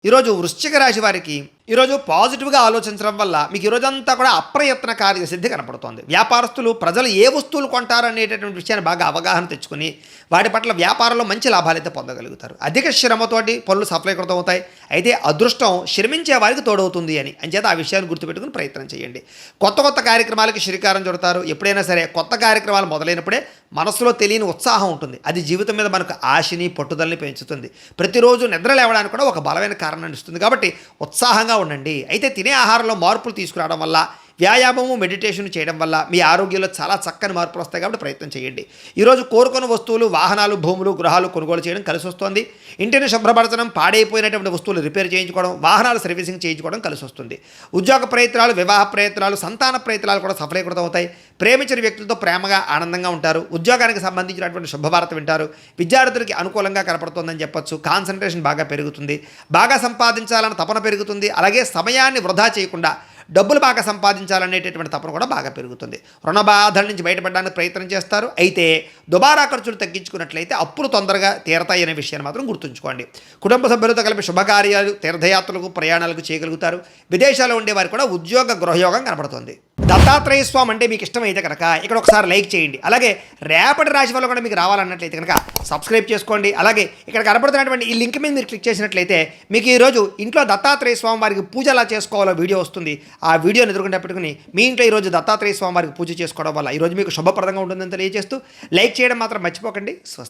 ఈరోజు వృశ్చిక రాశి వారికి ఈరోజు పాజిటివ్గా ఆలోచించడం వల్ల మీకు ఈరోజంతా కూడా అప్రయత్న కార్యసిద్ధి కనపడుతోంది. వ్యాపారస్తులు ప్రజలు ఏ వస్తువులు కొంటారు అనేటటువంటి విషయాన్ని బాగా అవగాహన తెచ్చుకొని వాటి పట్ల వ్యాపారంలో మంచి లాభాలైతే పొందగలుగుతారు. అధిక శ్రమతోటి పనులు సఫలీకృతం అవుతాయి. అయితే అదృష్టం శ్రమించే వారికి తోడవుతుంది అని అంచేత ఆ విషయాన్ని గుర్తుపెట్టుకుని ప్రయత్నం చేయండి. కొత్త కొత్త కార్యక్రమాలకి శ్రీకారం చుడతారు. ఎప్పుడైనా సరే కొత్త కార్యక్రమాలు మొదలైనప్పుడే మనసులో తెలియని ఉత్సాహం ఉంటుంది. అది జీవితం మీద మనకు ఆశని పట్టుదలని పెంచుతుంది. ప్రతిరోజు నిద్ర లేవడానికి కూడా ఒక బలమైన కారణాన్ని ఇస్తుంది. కాబట్టి ఉత్సాహంగా ఉండండి. అయితే తినే ఆహారంలో మార్పులు తీసుకురావడం వల్ల, వ్యాయామము, మెడిటేషన్ చేయడం వల్ల మీ ఆరోగ్యంలో చాలా చక్కని మార్పులు వస్తాయి. కాబట్టి ప్రయత్నం చేయండి. ఈరోజు కోరుకున్న వస్తువులు, వాహనాలు, భూములు, గృహాలు కొనుగోలు చేయడం కలిసి వస్తుంది. ఇంటిని శుభ్రపరచడం, పాడైపోయినటువంటి వస్తువులు రిపేర్ చేయించుకోవడం, వాహనాలు సర్వీసింగ్ చేయించుకోవడం కలిసి వస్తుంది. ఉద్యోగ ప్రయత్నాలు, వివాహ ప్రయత్నాలు, సంతాన ప్రయత్నాలు కూడా సఫలీకృతం అవుతాయి. ప్రేమించిన వ్యక్తులతో ప్రేమగా ఆనందంగా ఉంటారు. ఉద్యోగానికి సంబంధించినటువంటి శుభవార్త వింటారు. విద్యార్థులకి అనుకూలంగా కనపడుతుందని చెప్పొచ్చు. కాన్సన్ట్రేషన్ బాగా పెరుగుతుంది. బాగా సంపాదించాలని తపన పెరుగుతుంది. అలాగే సమయాన్ని వృధా చేయకుండా డబ్బులు బాగా సంపాదించాలనేటటువంటి తపన కూడా బాగా పెరుగుతుంది. రుణ బాధల నుంచి బయటపడడానికి ప్రయత్నం చేస్తారు. అయితే దుబారా ఖర్చులు తగ్గించుకున్నట్లయితే అప్పులు తొందరగా తీరతాయి అనే విషయాన్ని మాత్రం గుర్తుంచుకోండి. కుటుంబ సభ్యులతో కలిపి శుభకార్యాలు, తీర్థయాత్రలకు, ప్రయాణాలకు చేయగలుగుతారు. విదేశాల్లో ఉండేవారు కూడా ఉద్యోగ గృహయోగం కనపడుతుంది. దత్తాత్రేయ స్వామి అంటే మీకు ఇష్టమైతే కనుక ఇక్కడ ఒకసారి లైక్ చేయండి. అలాగే రేపటి రాశి వల్ల కూడా మీకు రావాలన్నట్లయితే కనుక సబ్స్క్రైబ్ చేసుకోండి. అలాగే ఇక్కడ కనపడుతున్నటువంటి ఈ లింక్ మీద మీరు క్లిక్ చేసినట్లయితే మీకు ఈరోజు ఇంట్లో దత్తాత్రేయ స్వామి వారికి పూజ ఎలా చేసుకోవాలో వీడియో వస్తుంది. ఆ వీడియోని ఎదురుకుండా పెట్టుకుని మీ ఇంట్లో ఈరోజు దత్తాత్రేయ స్వామి వారికి పూజ చేసుకోవడం వల్ల ఈరోజు మీకు శుభప్రదంగా ఉంటుందని తెలియజేస్తూ లైక్ చేయడం మాత్రం మర్చిపోకండి. స్వస్తి.